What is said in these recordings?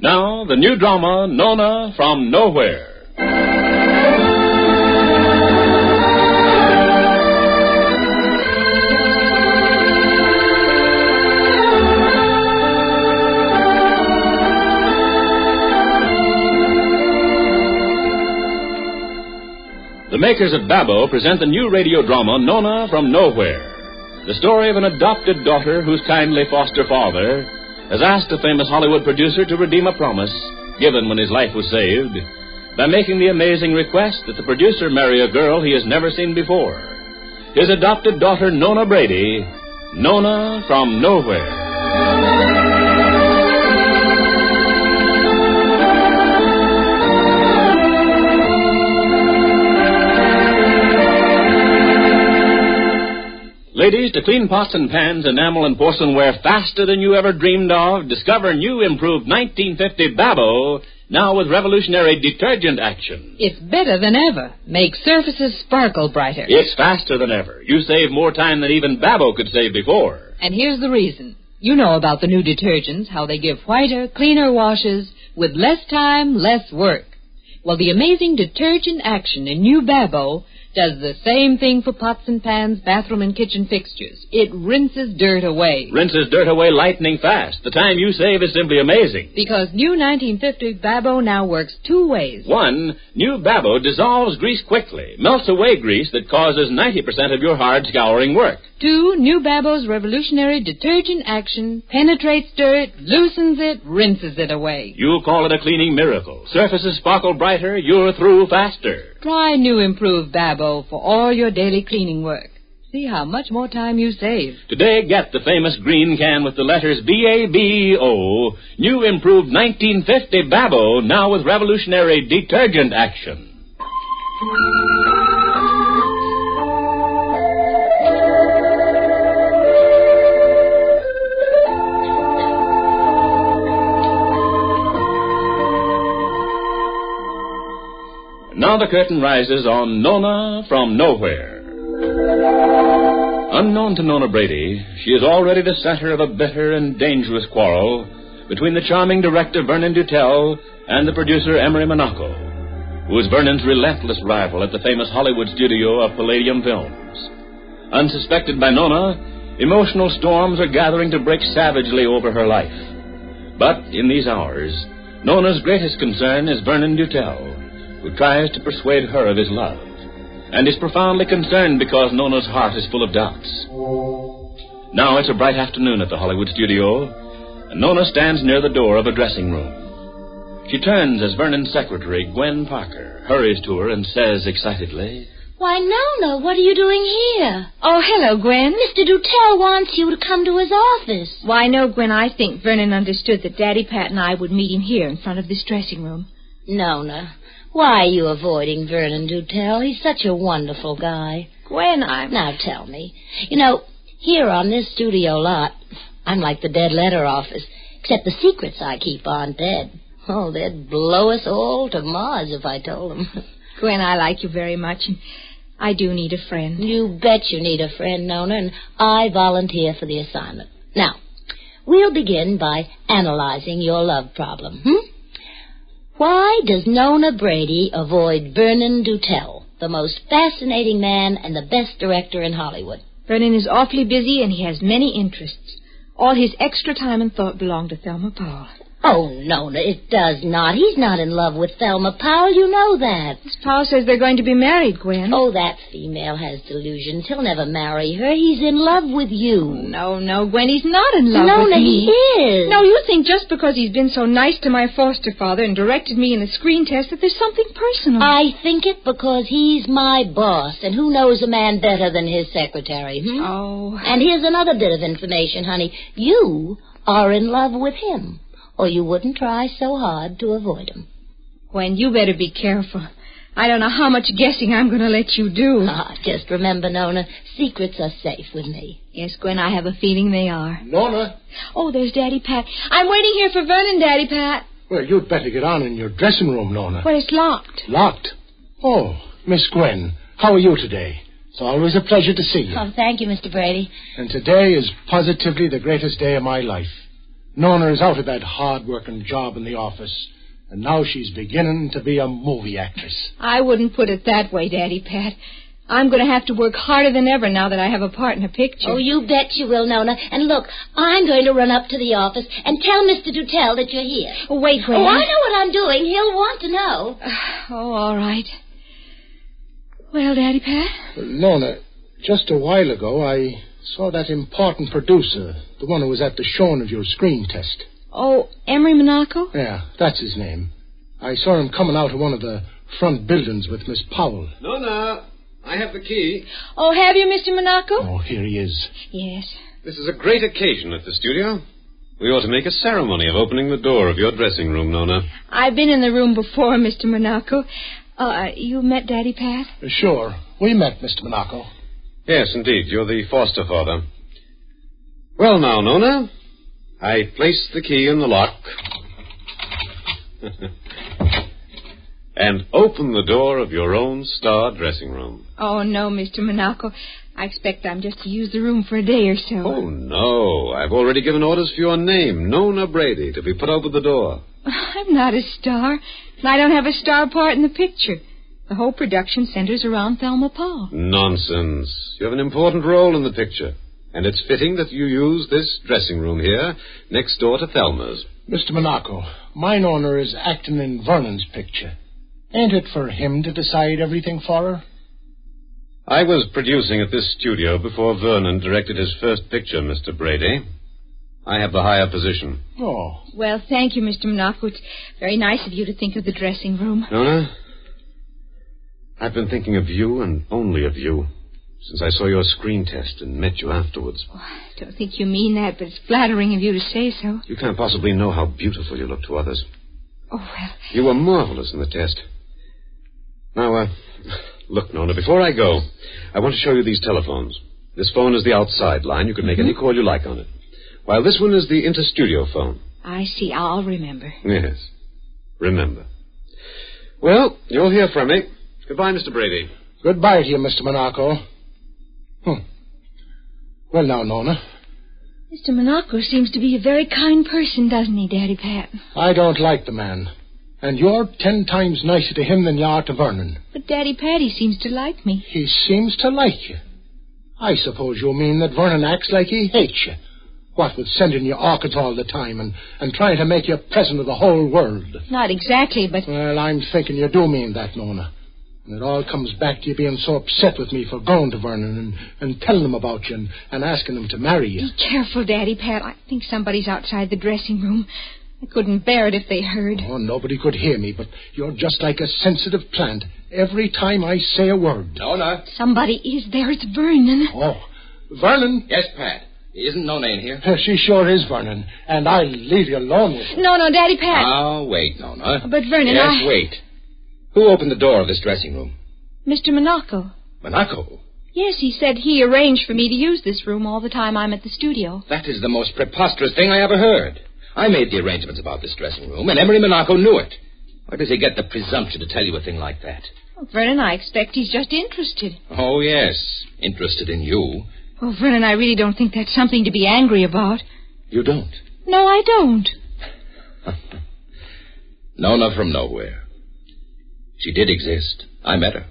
Now, the new drama, Nona from Nowhere. The makers of Babbo present the new radio drama, Nona from Nowhere. The story of an adopted daughter whose kindly foster father has asked a famous Hollywood producer to redeem a promise given when his life was saved by making the amazing request that the producer marry a girl he has never seen before. His adopted daughter, Nona Brady, Nona from Nowhere. Ladies, to clean pots and pans, enamel and porcelainware faster than you ever dreamed of, discover new improved 1950 Babbo, now with revolutionary detergent action. It's better than ever. Makes surfaces sparkle brighter. It's faster than ever. You save more time than even Babbo could save before. And here's the reason. You know about the new detergents, how they give whiter, cleaner washes with less time, less work. Well, the amazing detergent action in new Babbo does the same thing for pots and pans, bathroom and kitchen fixtures. It rinses dirt away. Rinses dirt away lightning fast. The time you save is simply amazing. Because new 1950 Babbo now works two ways. One, new Babbo dissolves grease quickly, melts away grease that causes 90% of your hard scouring work. Two, new Babbo's revolutionary detergent action penetrates dirt, loosens it, rinses it away. You'll call it a cleaning miracle. Surfaces sparkle brighter, you're through faster. Try new improved Babbo for all your daily cleaning work. See how much more time you save. Today, get the famous green can with the letters B-A-B-O. New improved 1950 Babbo, now with revolutionary detergent action. Now the curtain rises on Nona from Nowhere. Unknown to Nona Brady, she is already the center of a bitter and dangerous quarrel between the charming director Vernon and the producer Emery Monaco, who is Vernon's relentless rival at the famous Hollywood studio of Palladium Films. Unsuspected by Nona, emotional storms are gathering to break savagely over her life. But in these hours, Nona's greatest concern is Vernon who tries to persuade her of his love, and is profoundly concerned because Nona's heart is full of doubts. Now it's a bright afternoon at the Hollywood studio, and Nona stands near the door of a dressing room. She turns as Vernon's secretary, Gwen Parker, hurries to her and says excitedly, "Why, Nona, what are you doing here? Oh, hello, Gwen. Mr. Dutel wants you to come to his office." Why, no, Gwen, I think Vernon understood that Daddy Pat and I would meet him here in front of this dressing room. Nona, why are you avoiding Vernon Dutel? He's such a wonderful guy. Gwen, Now tell me. You know, here on this studio lot, I'm like the dead letter office, except the secrets I keep aren't dead. Oh, they'd blow us all to Mars if I told them. Gwen, I like you very much, and I do need a friend. You bet you need a friend, Nona, and I volunteer for the assignment. Now, we'll begin by analyzing your love problem, Why does Nona Brady avoid Vernon Dutel, the most fascinating man and the best director in Hollywood? Vernon is awfully busy, and he has many interests. All his extra time and thought belong to Thelma Powell. Oh, Nona, it does not. He's not in love with Thelma Powell. You know that. Miss Powell says they're going to be married, Gwen. Oh, that female has delusions. He'll never marry her. He's in love with you. No, Gwen, he's not in love with Nona, me. he is. No, you think just because he's been so nice to my foster father and directed me in a screen test that there's something personal. I think it because he's my boss, and who knows a man better than his secretary, Oh. And here's another bit of information, honey. You are in love with him, or you wouldn't try so hard to avoid him. Gwen, you better be careful. I don't know how much guessing I'm going to let you do. Just remember, Nona, secrets are safe with me. Yes, Gwen, I have a feeling they are. Nona? Oh, there's Daddy Pat. I'm waiting here for Vernon, Daddy Pat. Well, you'd better get on in your dressing room, Nona. But it's locked. Locked? Oh, Miss Gwen, how are you today? It's always a pleasure to see you. Oh, thank you, Mr. Brady. And today is positively the greatest day of my life. Nona is out of that hard-working job in the office, and now she's beginning to be a movie actress. I wouldn't put it that way, Daddy Pat. I'm going to have to work harder than ever now that I have a part in a picture. Oh, you bet you will, Nona. And look, I'm going to run up to the office and tell Mr. Dutel that you're here. Oh, wait, Gwen. Oh, I know what I'm doing. He'll want to know. Oh, all right. Well, Daddy Pat? Well, Nona, just a while ago, I saw that important producer, the one who was at the showing of your screen test. Oh, Emery Monaco? Yeah, that's his name. I saw him coming out of one of the front buildings with Miss Powell. Nona, I have the key. Oh, have you, Mr. Monaco? Oh, here he is. Yes. This is a great occasion at the studio. We ought to make a ceremony of opening the door of your dressing room, Nona. I've been in the room before, Mr. Monaco. You met Daddy Pat? Sure. We met, Mr. Monaco. Yes, indeed. You're the foster father. Well, now, Nona, I placed the key in the lock. And open the door of your own star dressing room. Oh, no, Mr. Monaco. I expect I'm just to use the room for a day or so. Oh, no. I've already given orders for your name, Nona Brady, to be put over the door. I'm not a star, and I don't have a star part in the picture. The whole production centers around Thelma Paul. Nonsense. You have an important role in the picture, and it's fitting that you use this dressing room here, next door to Thelma's. Mr. Monaco, my Nona is acting in Vernon's picture. Ain't it for him to decide everything for her? I was producing at this studio before Vernon directed his first picture, Mr. Brady. I have the higher position. Oh. Well, thank you, Mr. Monaco. It's very nice of you to think of the dressing room. Nona, I've been thinking of you and only of you since I saw your screen test and met you afterwards. Oh, I don't think you mean that, but it's flattering of you to say so. You can't possibly know how beautiful you look to others. Oh, well. You were marvelous in the test. Now, look, Nona, before I go, I want to show you these telephones. This phone is the outside line. You can make any call you like on it. While this one is the inter-studio phone. I see. I'll remember. Yes. Remember. Well, you'll hear from me. Goodbye, Mr. Brady. Goodbye to you, Mr. Monaco. Well, now, Nona. Mr. Monaco seems to be a very kind person, doesn't he, Daddy Pat? I don't like the man. And you're 10 times nicer to him than you are to Vernon. But Daddy Patty seems to like me. He seems to like you. I suppose you mean that Vernon acts like he hates you. What with sending you orchids all the time and trying to make you president of the whole world. Not exactly, but... Well, I'm thinking you do mean that, Nona. And it all comes back to you being so upset with me for going to Vernon and telling him about you and asking him to marry you. Be careful, Daddy Pat. I think somebody's outside the dressing room. I couldn't bear it if they heard. Oh, nobody could hear me, but you're just like a sensitive plant every time I say a word. Nona. Somebody is there. It's Vernon. Oh, Vernon? Yes, Pat. Isn't Nona in here? She sure is, Vernon. And I'll leave you alone with her. No, Daddy Pat. Oh, wait, Nona. But, Vernon, Yes, wait. Who opened the door of this dressing room? Mr. Monaco. Monaco? Yes, he said he arranged for me to use this room all the time I'm at the studio. That is the most preposterous thing I ever heard. I made the arrangements about this dressing room, and Emery Monaco knew it. Where does he get the presumption to tell you a thing like that? Well, Vernon, I expect he's just interested. Oh, yes. Interested in you. Oh, Vernon, I really don't think that's something to be angry about. You don't? No, I don't. Nona from nowhere. She did exist. I met her.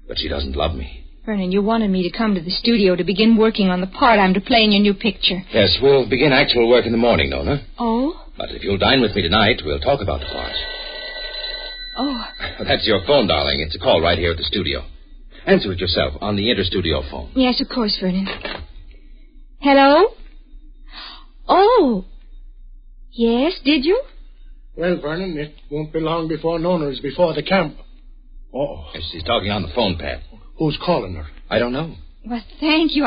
But she doesn't love me. Vernon, you wanted me to come to the studio to begin working on the part I'm to play in your new picture. Yes, we'll begin actual work in the morning, Nona. Oh? But if you'll dine with me tonight, we'll talk about the part. Oh. That's your phone, darling. It's a call right here at the studio. Answer it yourself on the inter-studio phone. Yes, of course, Vernon. Hello? Oh. Yes, did you? Well, Vernon, it won't be long before Nona is before the camp. Oh. Yes, she's talking on the phone, Pat. Who's calling her? I don't know. Well, thank you.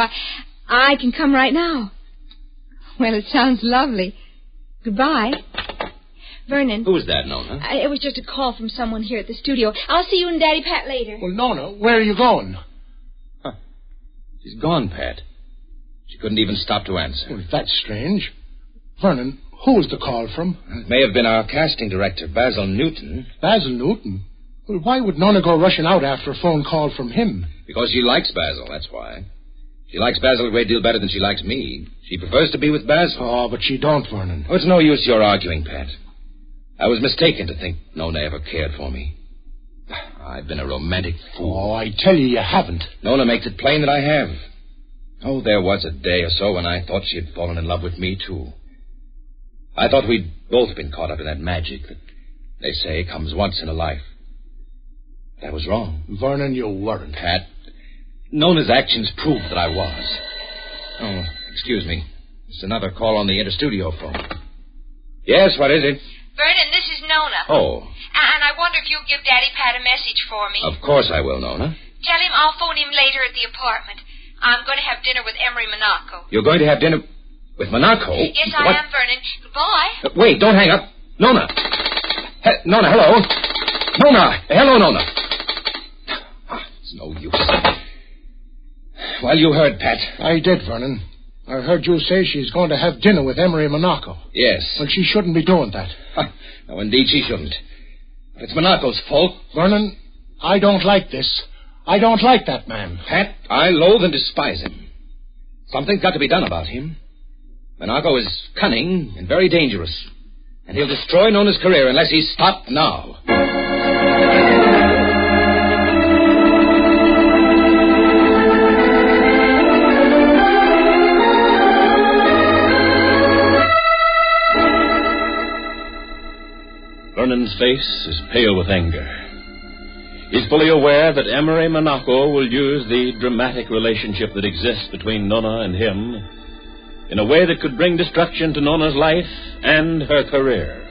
I can come right now. Well, it sounds lovely. Goodbye. Vernon. Who was that, Nona? It was just a call from someone here at the studio. I'll see you and Daddy Pat later. Well, Nona, where are you going? Huh. She's gone, Pat. She couldn't even stop to answer. Well, that's strange. Vernon, who's the call from? It may have been our casting director, Basil Newton. Basil Newton? Well, why would Nona go rushing out after a phone call from him? Because she likes Basil, that's why. She likes Basil a great deal better than she likes me. She prefers to be with Basil. Oh, but she don't, Vernon. Oh, it's no use your arguing, Pat. I was mistaken to think Nona ever cared for me. I've been a romantic fool. Oh, I tell you haven't. Nona makes it plain that I have. Oh, there was a day or so when I thought she had fallen in love with me, too. I thought we'd both been caught up in that magic that they say comes once in a life. I was wrong. Vernon, you weren't. Pat, Nona's actions proved that I was. Oh, excuse me. It's another call on the interstudio phone. Yes, what is it? Vernon, this is Nona. Oh. And I wonder if you'll give Daddy Pat a message for me. Of course I will, Nona. Tell him I'll phone him later at the apartment. I'm going to have dinner with Emery Monaco. You're going to have dinner with Monaco? Yes, I am, Vernon. Goodbye. Wait, don't hang up. Nona. Nona, hello. Nona. Hello, Nona. It's no use. Well, you heard, Pat. I did, Vernon. I heard you say she's going to have dinner with Emery Monaco. Yes. Well, she shouldn't be doing that. No, indeed she shouldn't. But it's Monaco's fault. Vernon, I don't like this. I don't like that man. Pat, I loathe and despise him. Something's got to be done about him. Monaco is cunning and very dangerous. And he'll destroy Nona's career unless he's stopped now. Vernon's face is pale with anger. He's fully aware that Emery Monaco will use the dramatic relationship that exists between Nona and him in a way that could bring destruction to Nona's life and her career.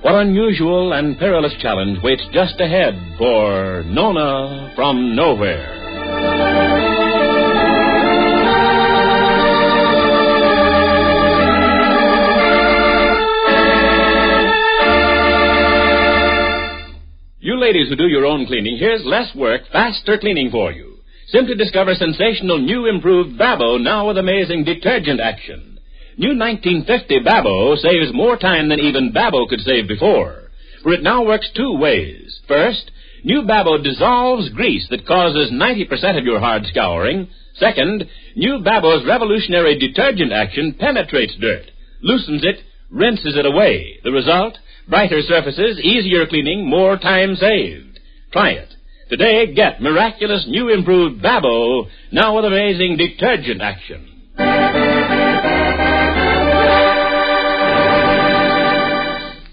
What unusual and perilous challenge waits just ahead for Nona from Nowhere? You ladies who do your own cleaning, here's less work, faster cleaning for you. Simply discover sensational new improved Babbo now with amazing detergent action. New 1950 Babbo saves more time than even Babbo could save before, for it now works two ways. First, new Babbo dissolves grease that causes 90% of your hard scouring. Second, new Babbo's revolutionary detergent action penetrates dirt, loosens it, rinses it away. The result? Brighter surfaces, easier cleaning, more time saved. Try it. Today, get miraculous new improved Babbo, now with amazing detergent action.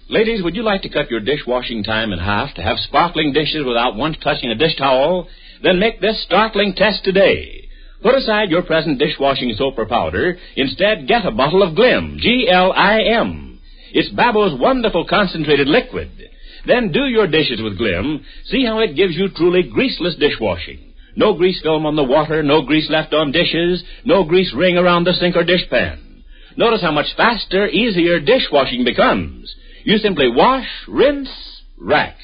Ladies, would you like to cut your dishwashing time in half to have sparkling dishes without once touching a dish towel? Then make this startling test today. Put aside your present dishwashing soap or powder. Instead, get a bottle of Glim, G-L-I-M. It's Babbo's wonderful concentrated liquid. Then do your dishes with Glim. See how it gives you truly greaseless dishwashing. No grease film on the water, no grease left on dishes, no grease ring around the sink or dishpan. Notice how much faster, easier dishwashing becomes. You simply wash, rinse, rack.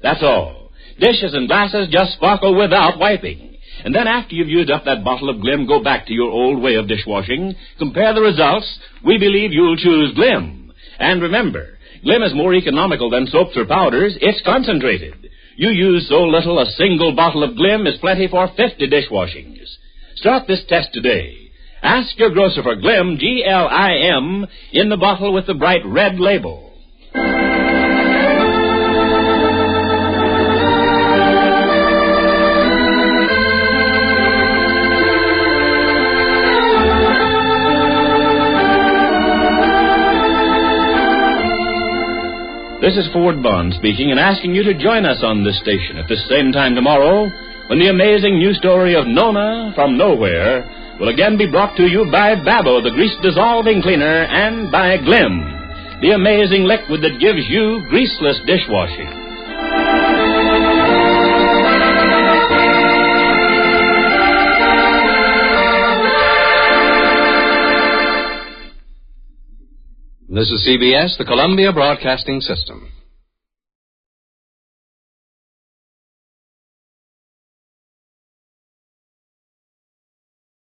That's all. Dishes and glasses just sparkle without wiping. And then after you've used up that bottle of Glim, go back to your old way of dishwashing. Compare the results. We believe you'll choose Glim. And remember, Glim is more economical than soaps or powders. It's concentrated. You use so little, a single bottle of Glim is plenty for 50 dishwashings. Start this test today. Ask your grocer for Glim, G-L-I-M, in the bottle with the bright red label. This is Ford Bond speaking and asking you to join us on this station at the same time tomorrow when the amazing new story of Nona from Nowhere will again be brought to you by Babbo, the grease-dissolving cleaner, and by Glim, the amazing liquid that gives you greaseless dishwashing. This is CBS, the Columbia Broadcasting System.